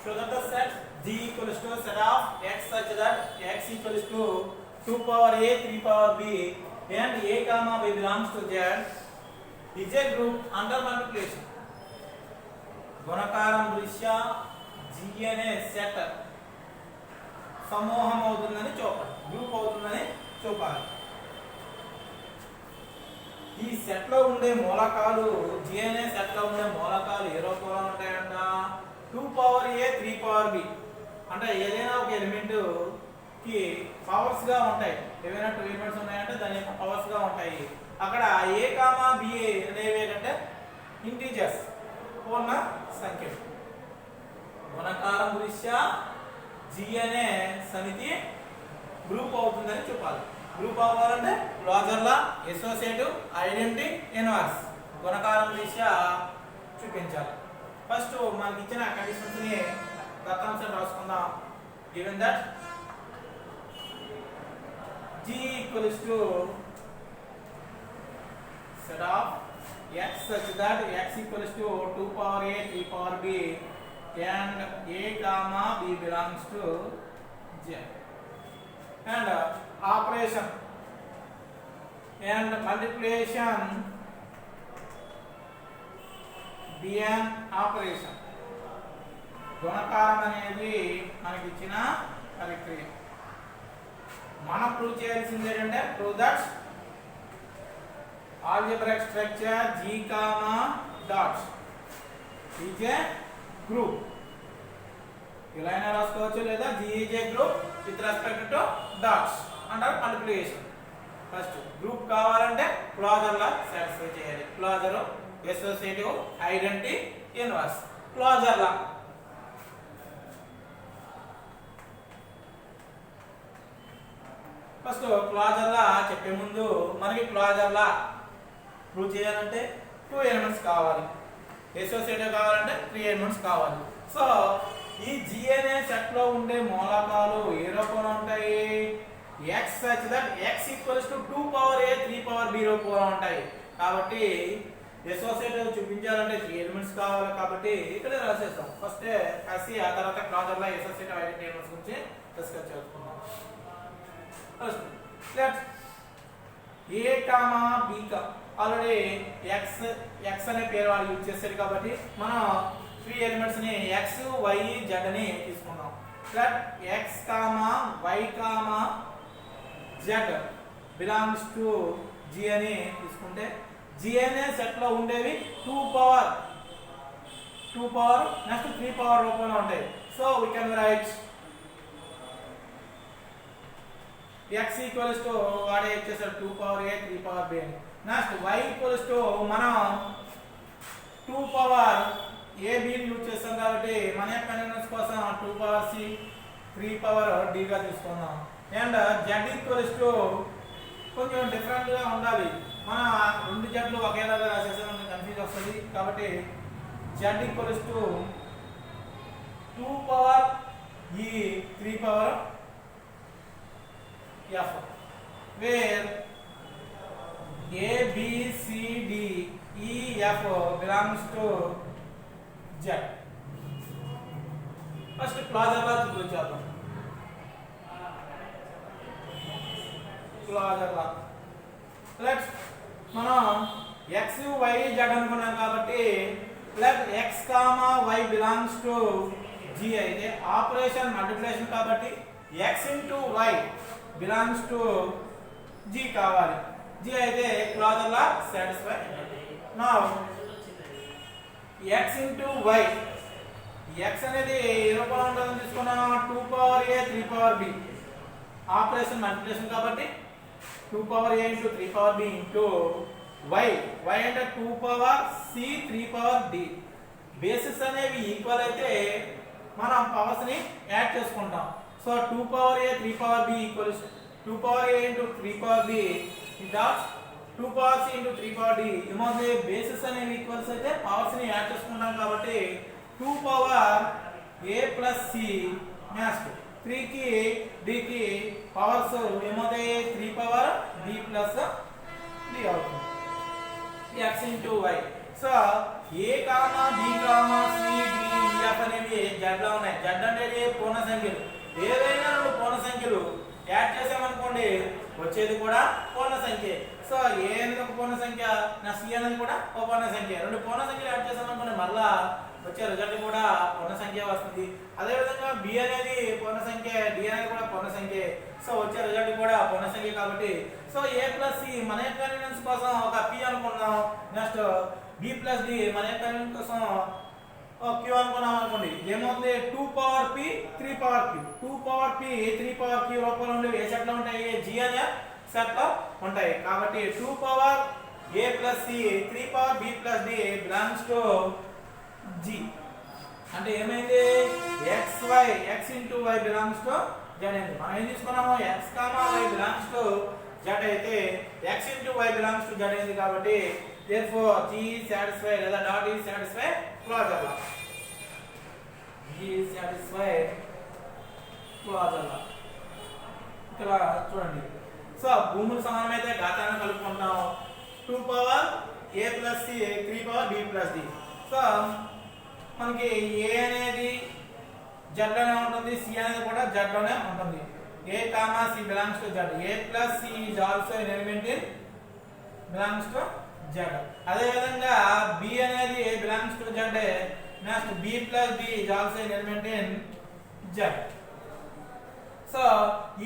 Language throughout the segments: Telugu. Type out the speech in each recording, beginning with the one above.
show that the set G equals to set of x such that x equals to 2 power a 3 power b and a comma b belongs to z is a group under multiplication. గుణకారం దృష్ట్యా G అనే సెట్ సమూహం అవుతుందని చూపాలి, గ్రూప్ అవుతుందని చూపాలి. ఈ సెట్ లో ఉండే మూలకాలు G అనే సెట్ లో ఉండే మూలకాలు ఏ రూపంలో ఉంటాయంట? 2 పవర్ a 3 పవర్ b అంటే ఏదైనా ఒక ఎలిమెంట్ కి పవర్స్ గా ఉంటాయి. ఏవైనా 2 ఎలిమెంట్స్ ఉన్నాయంటే దాని యొక్క పవర్స్ గా ఉంటాయి. అక్కడ a కామా b అనేవి ఏంటంటే ఇంటిజర్స్, పూర్ణ సంఖ్యలు. గుణకారం దృష్ట్యా G అనే సమితి గ్రూప్ అవుతుందని చెప్పాలి. గ్రూప్ అవ్వాలంటే closure law, associative, identity, inverse గుణకారం దృష్ట్యా చూపించాలి. ఫస్ట్ మనకి ఇచ్చిన కండిషన్స్ ని దత్తాంశం రాసుకుందాం. Given that G equals to set of x such that x equals to 2 power a 3 power b and a comma b belongs to Z and operation and multiplication be an operation. గుణకారం అనేది మనకి ఇచ్చిన ప్రక్రియ. మనం ప్రూవ్ చేయాల్సింది ఏంటంటే prove that algebraic structure G comma dots is a group. ఇలా అయినా రాసుకోవచ్చు, లేదా G is a group with respect to dots under multiplication. First group కావాలంటే క్లోజర్ లా సాటిస్ఫై చేయాలి. Closure, associative, identity, inverse. Closure law first closure law చెప్పే ముందు మనకి క్లోజర్ లా ప్రూవ్ చేయాలంటే 2 ఎలిమెంట్స్ కావాలి, అసోసియేటివ్ కావాలంటే 3 ఎలిమెంట్స్ కావాలి. సో ఈ G అనే సెట్ లో ఉండే మూలకాలు ఏ రూపంలో ఉంటాయి? x such that x equals to 2 power a 3 power b రూపంలో ఉంటాయి. కాబట్టి అసోసియేటివ్ చూపించాలంటే 3 ఎలిమెంట్స్ కావాలి. కాబట్టి ఇక్కడ రాసేస్తాం. ఫస్ట్ కాసి ఆ తర్వాత closure law, associative, identity, elements గురించి డిస్కస్ చేసుకుందాం. First let's a comma b కా ఆల్రెడీ x అనే పేరు వాళ్ళు యూజ్ చేశారు కాబట్టి మనం 3 ఎలిమెంట్స్ ని x y z అని తీసుకున్నాం. Let x comma y comma z belongs to G అని తీసుకుంటే G అనే సెట్ లో ఉండేవి 2 పవర్ నెక్స్ట్ 3 పవర్ రూపంలో ఉంటాయి. So we can write x equals to వాడే ఇచ్చేసారు 2 పవర్ a 3 పవర్ b అని. నెక్స్ట్ y ఈక్వల్స్ టు మనం 2 పవర్ a b ని యూజ్ చేస్తాం కాబట్టి మన యొక్క కన్వీనియన్స్ కోసం 2 పవర్ c 3 పవర్ d గా తీసుకుందాం. అండ్ z ఈక్వల్స్ టు కొంచెం డిఫరెంట్ గా ఉండాలి. మన రెండు జట్లు ఒకేలాగా రాసేసాం, కన్ఫ్యూజ్ వస్తుంది. కాబట్టి z equals to 2 power e 3 power f where a b c d e f belongs to z. First closure law చూపించాలి. క్లోజర్ లా లెట్స్ మనం x y z అనుకున్నాం కాబట్టి let x comma y belongs to g అయితే ఆపరేషన్ మల్టిప్లికేషన్ కాబట్టి x into y belongs to g కావాలి. g అయితే closure law satisfy. Now x into y, x అనేది ఏ రూపంలో ఉంటుందని తీసుకున్నాం? 2 power a 3 power b operation multiplication కాబట్టి 2 power a into 3 power b into y. y అంటే 2 power c 3 power d. Basis అనేవి ఈక్వల్ అయితే మనం పవర్స్ ని యాడ్ చేసుకుంటాం. So 2 power a 3 power b equals 2 power a into 3 power b dot 2 power c into 3 power d. Emoji basis అనేవి ఈక్వల్స్ అయితే పవర్స్ ని యాడ్ చేసుకుంటాం కాబట్టి 2 power a plus c next 3 కి d కి పవర్స్ ఏమవుతాయి? 3 పవర్ b ప్లస్ d అవుతుంది. x into y. So a comma b comma c d F అనేవి జడ్ లో ఉన్నాయి. జడ్ అంటే పూర్ణ సంఖ్యలు. ఏదైనా రెండు పూర్ణ సంఖ్యలు యాడ్ చేసామనుకోండి వచ్చేది కూడా పూర్ణ సంఖ్య. సో ఏ అనేది ఒక పూర్ణ సంఖ్య, నా సి అనేది కూడా ఒక పూర్ణ సంఖ్య. రెండు పూర్ణ సంఖ్యలు యాడ్ చేసామనుకోండి మళ్ళా వచ్చే రిజల్ట్ కూడా పూర్ణ సంఖ్య వస్తుంది. అదేవిధంగా బి అనేది పూర్ణ సంఖ్య, డి అనేది కూడా పూర్ణ సంఖ్య. సో వచ్చే రిజల్ట్ కూడా పూర్ణ సంఖ్య కాబట్టి సో ఏ ప్లస్ సి మన యొక్క కన్వీనియన్స్ కోసం ఒక పి అనుకున్నాం. నెక్స్ట్ బి ప్లస్ డి మన యొక్క కన్వీనియన్స్ కోసం క్యూ అనుకున్నాం అనుకోండి. ఏమవుతుంది 2 power p 3 power q. 2 power p 3 power q రూపంలో ఉండేవి ఏ సెట్ లో ఉంటాయి? జి అనే సెట్ లో ఉంటాయి. కాబట్టి 2 power a plus C 3 power b plus d belongs to g. అంటే ఏమైంది? xy x into y belongs to z అయింది. మనం ఏం తీసుకున్నాము? x y belongs to z అయితే x into y belongs to z అయింది. కాబట్టి therefore g is satisfied లేదా dot is satisfied closure law. g is satisfied closure law. ఇక్కడ చూడండి. సో భూములు సమానమైతే ఘాతాన్ని కలుపుకుంటాం. 2 power a plus C 3 power b plus D. So మనకి a అనేది z లోనే ఉంటుంది, c అనేది కూడా z లోనే ఉంటుంది. a comma c belongs to z. a plus c is also an element in belongs to z. అదే విధంగా b అనేది a belongs to z. Next b plus d is also an element in z. So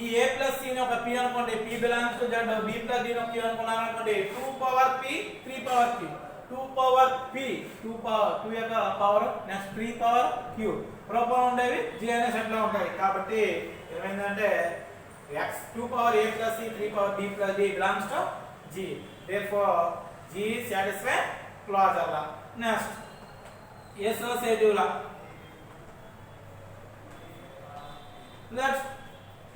ఈ a plus c ని ఒక p అనుకోండి, p belongs to z. b plus d ని ఒక q అనుకున్నాం అనుకోండి. 2 power p 3 power q. 2 power p 2 యొక్క పవర్ నెక్స్ట్ 3 పవర్ q రూపంలో ఉండేవి g అనే సెట్ లో ఉంటాయి. కాబట్టి ఏమైందంటే x 2 power a plus c 3 power b plus d belongs to g. therefore g is satisfied closure law. Next associative law. Let's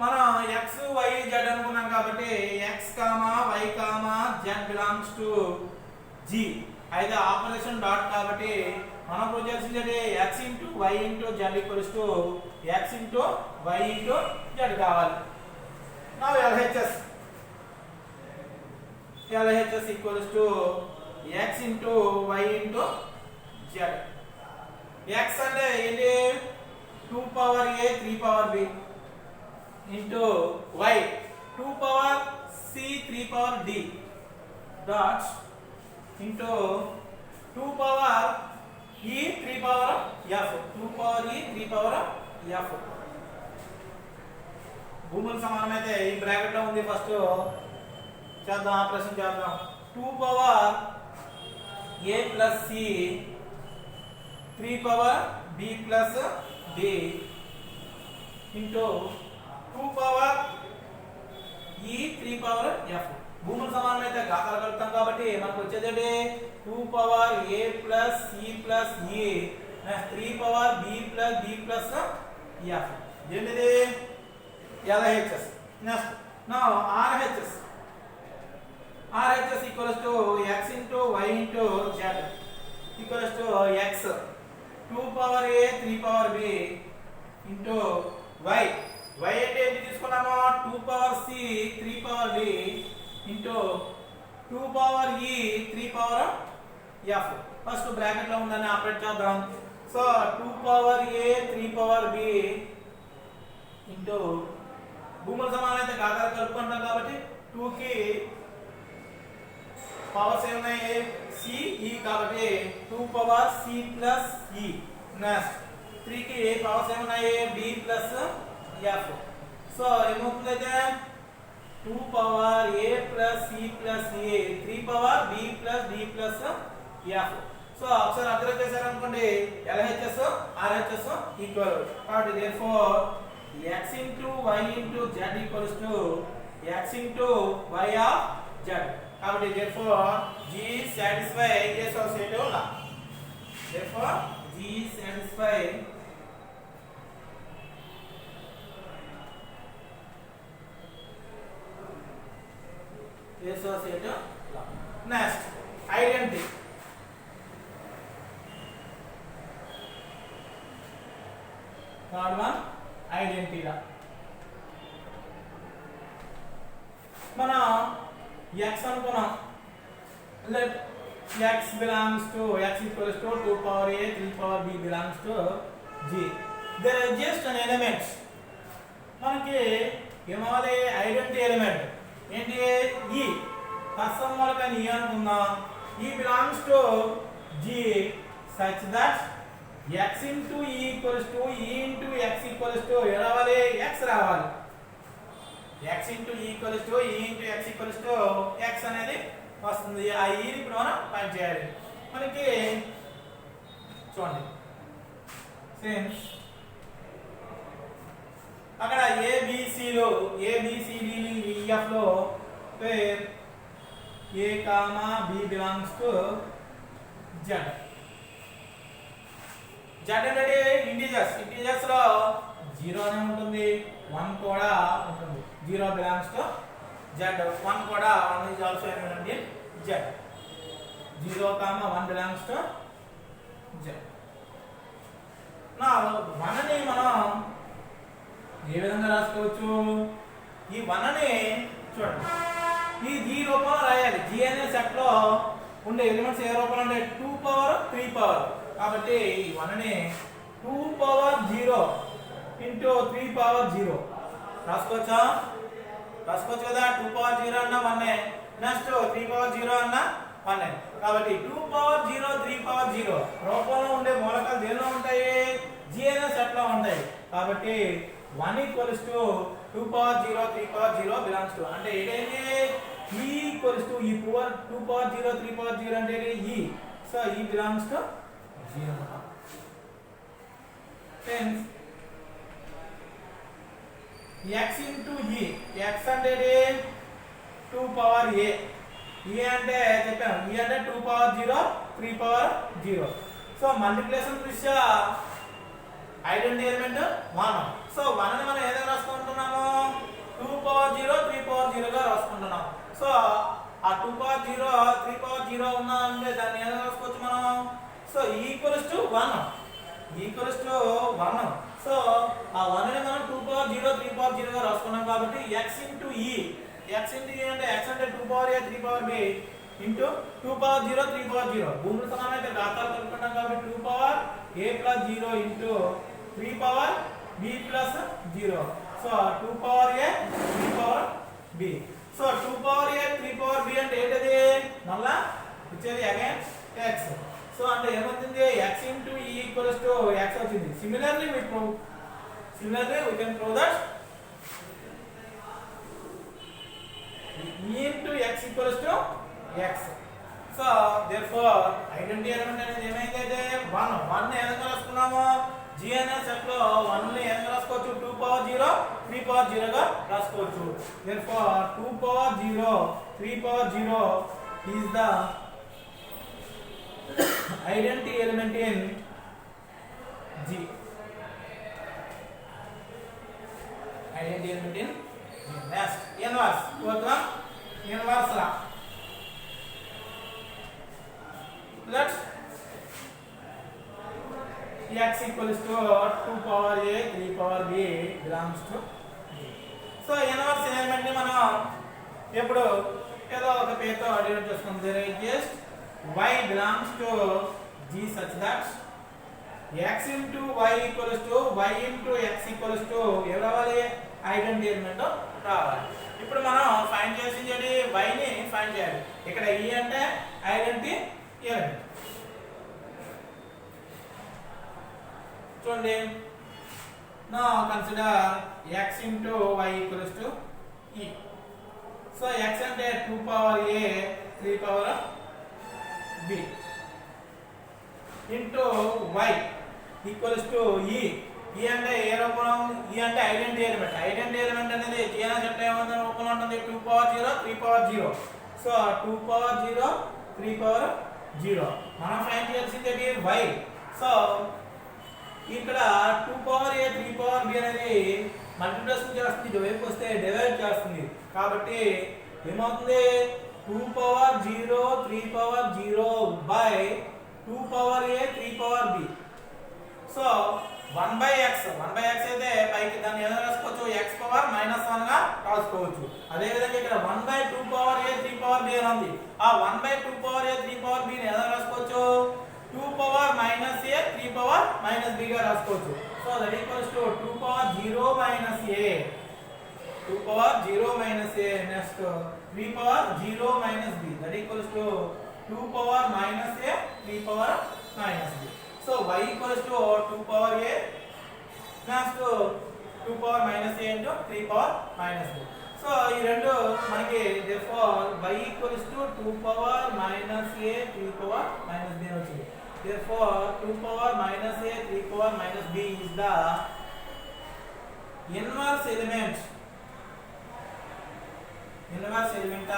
మనం x y z అనుకున్నాం కాబట్టి x y z belongs to g. అయితే ఆపరేషన్ డాట్ కాబట్టి మనం ప్రూవ్ చేయాల్సింది x into y into z equals to x into y into z కావాలి. Now LHS equals to x into y into z. x అంటే ఏంటి? 2 power a 3 power b into y 2 power c 3 power d dots into 2 power e 3 power f. 2 power e 3 power f. భూములు సమానమైతే ఈ బ్రాకెట్ లో ఉంది. ఫస్ట్ చేద్దాం, ఆపరేషన్ చేద్దాం. 2 power a plus c 3 power b plus d into 2 power e 3 power f. భూములు సమానమైతే ఘాతాలు కలుపుతాం కాబట్టి మనకు వచ్చేది 2 power a plus c plus e 3 power b plus d plus f. ఏంటిది? LHS. Next now RHS equals to x into y into z equals to x 2 power a 3 power b into y. y అంటే ఏంటి తీసుకున్నామో? 2 power c 3 power d into 2 power e 3 power f. First bracket లో ఉందని ఆపరేట్ చేద్దాం. So 2 power a 3 power b into భూముల సమానమైతే ఘాతాలు కలుపుకుంటాం కాబట్టి 2 కి పవర్స్ ఏమున్నాయి? c e కాబట్టి 2 power c plus e. Next 3 కి పవర్స్ ఏమున్నాయి? b plus f. సో ఏమవుతుందైతే 2 power a plus c plus a 3 power b plus d plus f. So ఒకసారి అబ్జర్వ్ చేశారు అనుకోండి LHS RHS ఈక్వల్. కాబట్టి therefore x into y into z equals to x into y of z. కాబట్టి therefore g is satisfied associative law. therefore g is satisfied associative law. Next, identity. Third one, identity law. మనం x అనుకున్నాం. Let x belongs to x equals to 2 power a 3 power b belongs to G. There exist an elements. మనకి ఏమవాలి ఐడెంటిటీ ఎలిమెంట్ ఏంటి E. కసం మూలకం E అనుకుందాం. E belongs to G such that x into E equals to E into x equals to రావాలి x రావాలి. x into E equals to E into x equals to x అనేది వస్తుంది. ఆ E ని ఇప్పుడు మనం ఫైండ్ చేయాలి. మనకి చూడండి సిన్స్ అక్కడ ఏబిసిలో ఏబిసిడి ఈఎఫ్ లో pair A comma B belongs to Z. Z అంటే ఇంటిజర్స్ లో 0 అనే ఉంటుంది, 1 కూడా ఉంటుంది. 0 బిలాంగ్స్ టు జెడ్, 1 కూడా 1 is also element in z. 0 comma 1 belongs to Z. నా 1 ని మనం ఏ విధంగా రాసుకోవచ్చు? ఈ 1 ని చూడండి ఈ G రూపంలో రాయాలి. G అనే సెట్ లో ఉండే ఎలిమెంట్స్ ఏ రూపంలో అంటే 2 పవర్ 3 పవర్. కాబట్టి ఈ 1 ని 2 పవర్ 0 ఇంటూ 3 పవర్ 0 రాసుకోవచ్చా? రాసుకోవచ్చు కదా. 2 పవర్ 0 అన్న 1 నెక్స్ట్ 3 పవర్ 0 అన్న 1. కాబట్టి 2 పవర్ 0 3 పవర్ 0 రూపంలో ఉండే మూలకాలు దేనిలో ఉంటాయి? G అనే సెట్ లో ఉంటాయి. కాబట్టి 1 equals to 2 power 0 3 power 0 belongs to అంటే ఏంటి E ఈక్వల్స్ టు ఈ పవర్ 2 పవర్ 0 3 పవర్ 0 అంటే E. So E belongs to 0. hence x into E, x అంటే 2 పవర్ a, E అంటే చెప్పాను E అంటే 2 పవర్ 0 3 పవర్ 0. సో మల్టిప్లికేషన్ దృష్ట్యా ఐడెంటిటీ ఎలిమెంట్ 1. సో 1 ని మనం ఏదో రాసుకుంటున్నాము 2 పవర్ 0 3 పవర్ 0 గా రాసుకుంటున్నాం. సో ఆ 2 పవర్ 0 3 పవర్ 0 ఉన్నా అంటే దాన్ని ఏదో రాసుకోవచ్చు మనం. So equals to 1 equals to 1. So ఆ 1 ని మనం 2 పవర్ 0 3 పవర్ 0 గా రాసుకున్నాం. కాబట్టి x into E, x into E అంటే x అంటే 2 power a 3 power b into 2 power 0 3 power 0 భూముల సమానమైతే ఘాతాలు కలుపుకుంటాం. కాబట్టి 2 power a plus 0 into 3 power b plus 0. So 2 power a 3 power b. So 2 power a 3 power b అంటే ఏంటది? మళ్ళా వచ్చేది అగైన్ x. సో అంటే ఏమవుతుంది x into E equals to x వచ్చింది. Similarly we can prove that E into x equals to x. So therefore identity element అనేది ఏమైందైతే 1 ని ఏదైనా రాసుకున్నామో G అనే సెట్ లో 1 ని ఏదైనా రాసుకోవచ్చు 2 పవర్ 0 3 పవర్ 0 గా రాసుకోవచ్చు. therefore 2 power 0 3 power 0 is the identity element in G. Identity element in G. Next, inverse. What one? Inverse law. Let's x equals to 2 power a 3 power b belongs to G. So inverse element ni మనం ఎప్పుడు ఏదో ఒక పేరుతో ఐడెంటిఫై చేసుకుందాం. There exists y belongs to G such that x into y equals to y into x equals to ఏ రావాలి? ఐడెంటిటీ ఎలిమెంట్ రావాలి. ఇప్పుడు మనం ఫైండ్ చేసేది y ని ఫైండ్ చేయాలి. ఇక్కడ E అంటే ఐడెంటిటీ ఎలిమెంట్. చూడండి now consider x into y equals to E. So x అంటే 2 power a 3 power b into y equals to E. E అంటే ఏ రూపంలో? E అంటే ఐడెంటిటీ ఎలిమెంట్. ఐడెంటిటీ ఎలిమెంట్ అనేది G అనే సెట్ ఏమవుతుంది రూపంలో ఉంటుంది 2 power 0 3 power 0. So 2 power 0 3 power 0 మనం ఫైండ్ చేయాల్సింది y. సో ఇక్కడ 2 పవర్ a 3 పవర్ b అనేది మల్టిప్లికేషన్ చేస్తుంది, ఇటువైపు వస్తే డివైడ్ చేస్తుంది. కాబట్టి ఏమవుతుంది 2 power 0 3 power 0 by 2 power a 3 power b. So 1/x అయితే పైకి దాన్ని ఏదో రాసుకోవచ్చు x పవర్ -1 గా రాసుకోవచ్చు. అదే విధంగా ఇక్కడ 1/2 పవర్ a 3 పవర్ b అని ఉంది. ఆ 1/2 పవర్ a 3 పవర్ b ని ఏదో రాసుకోవచ్చు 2 power minus a 3 power minus b గా రాసుకోవచ్చు. So that equals to 2 power 0 minus a 2 power 0 minus a next 3 power 0 minus b that equals to 2 power minus a 3 power minus b. So y equals to 2 power a next 2 power minus a into 3 power minus b. So ఈ రెండు మనకి therefore y equals to 2 power minus a 3 power minus b వచ్చింది. therefore 2 power minus a 3 power minus b is the inverse element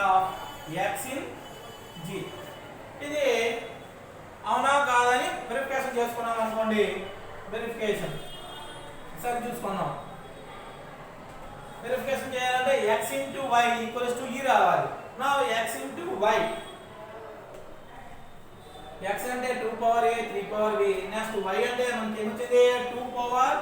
of x in g. ఇది అవునా కాదని వెరిఫికేషన్ చేసుకున్నాం అనుకోండి. వెరిఫికేషన్ సరి చూసుకున్నాం. వెరిఫికేషన్ చేయాలంటే x into y equals to e రావాలి. now x into y x అంటే 2 power a 3 power b next y అంటే మనకి ఏమొచ్చింది 2 power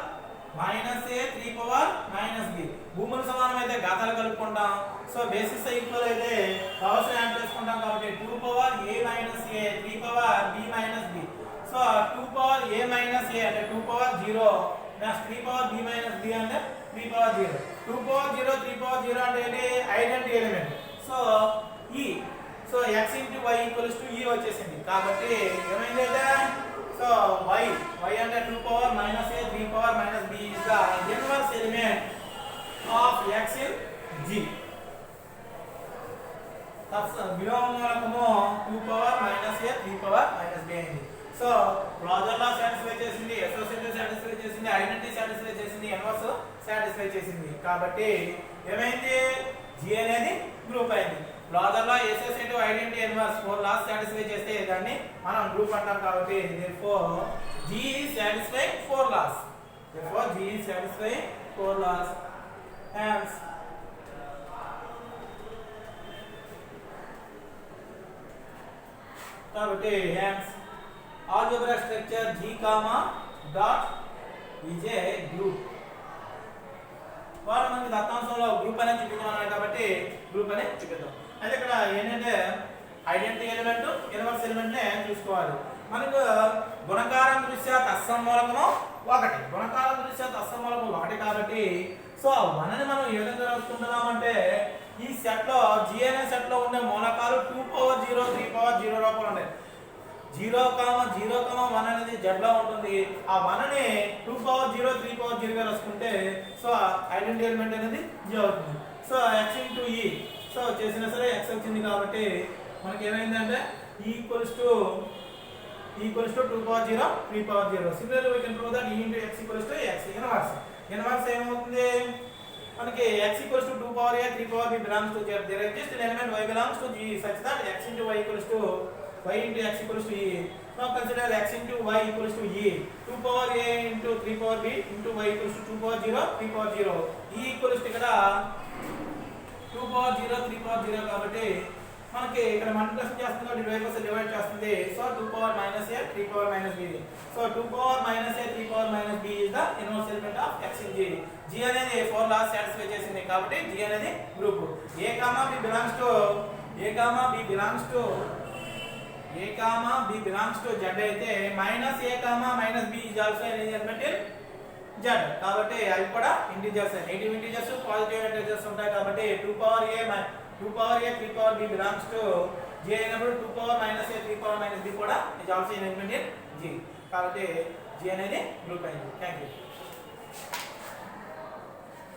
minus a 3 power minus b. భూములు సమానం అయితే ఘాతాలు కలుపుకుంటాం. సో బేసిస్ ఈక్వల్ అయితే పవర్స్ యాడ్ చేసుకుంటాం కాబట్టి 2 power a minus a 3 power b minus b. So 2 power a minus a అంటే 2 power 0 next 3 power b minus b అంటే 3 పవర్ 0. 2 పవర్ 0 3 పవర్ 0 అంటే ఏంటి identity element. So e so x into y equals to e వచ్చేసింది. కాబట్టి ఏమైందంటే సో y అంటే 2 power minus a 3 power minus b is the inverse element of x in g. విలోమ మూలకము 2 power minus a 3 power minus b అయింది. సో క్లాజర్ లా సాటిస్ఫై చేసింది, అసోసియేటివ్ సాటిస్ఫై చేసింది, ఐడెంటిటీ సాటిస్ఫై చేసింది, ఇన్వర్స్ సాటిస్ఫై చేసింది. కాబట్టి ఏమైంది g అనేది గ్రూప్ అయింది. Closure law associative identity inverse 4 laws satisfy చేస్తే దాన్ని మనం గ్రూప్ అంటాం. కాబట్టి therefore g is satisfying 4 laws. therefore g is satisfying 4 laws. hence కాబట్టి hence algebra structure g comma dot is a group. వారు మనకి దత్తాంశంలో గ్రూప్ అనేది చూపించమన్నారు కాబట్టి గ్రూప్ అనేది చూపిద్దాం. అయితే ఇక్కడ ఏంటంటే ఐడెంటిటీ ఎలిమెంట్ ఇన్వర్స్ ఎలిమెంట్ నే చూసుకోవాలి. మనకు గుణకారం దృష్ట్యా తత్సమూలకము 1. గుణకారం దృష్ట్యా తత్సమూలకము 1 కాబట్టి సో 1ని మనం ఏ విధంగా రాసుకుంటున్నామంటే ఈ సెట్ లో g అనే సెట్ లో ఉండే మూలకాలు 2 పవర్ 0 3 పవర్ 0 రూపంలో ఉంటాయి. 0, 0, 1 అనేది z లో ఉంటుంది. ఆ 1ని 2 పవర్ 0 3 పవర్ 0 గా రాసుకుంటే సో ఐడెంటిటీ ఎలిమెంట్ అనేది g అవుతుంది. So x into e so చేసినా సరే x వచ్చింది కాబట్టి మనకి ఏమైందంటే e equals to 2 power 0 3 power 0. similarly we can prove that e into x equals to x inverse. inverse ఏమవుతుంది మనకి x equals to 2 power a 3 power b belongs to z. there exists an element y belongs to g such that x into y equals to y into x equals to e. now consider x into y equals to e 2 power a into 3 power b into y equals to 2 power 0 3 power 0. e equals to ఇక్కడ 2 power 0 3 power 0 కాబట్టి మనకి ఇక్కడ మల్టిప్లికేషన్ చేస్తుంది కాబట్టి ఇటువైపు డివైడ్ చేస్తుంది. So 2 power minus a 3 power minus b. So 2 power minus a 3 power minus b is the inverse element of x in g. g అనేది 4 లాస్ సాటిస్ఫై చేసింది కాబట్టి g అనేది group. a b belongs to z అయితే minus a minus b is also an element in z. కాబట్టి అవి కూడా integers, negative integers positive integers ఉంటాయి. కాబట్టి 2 power a 3 power b belongs to j అయినప్పుడు 2 power minus a 3 power minus b కూడా is also an element in g. కాబట్టి g అనేది గ్రూప్ అయింది. థాంక్యూ.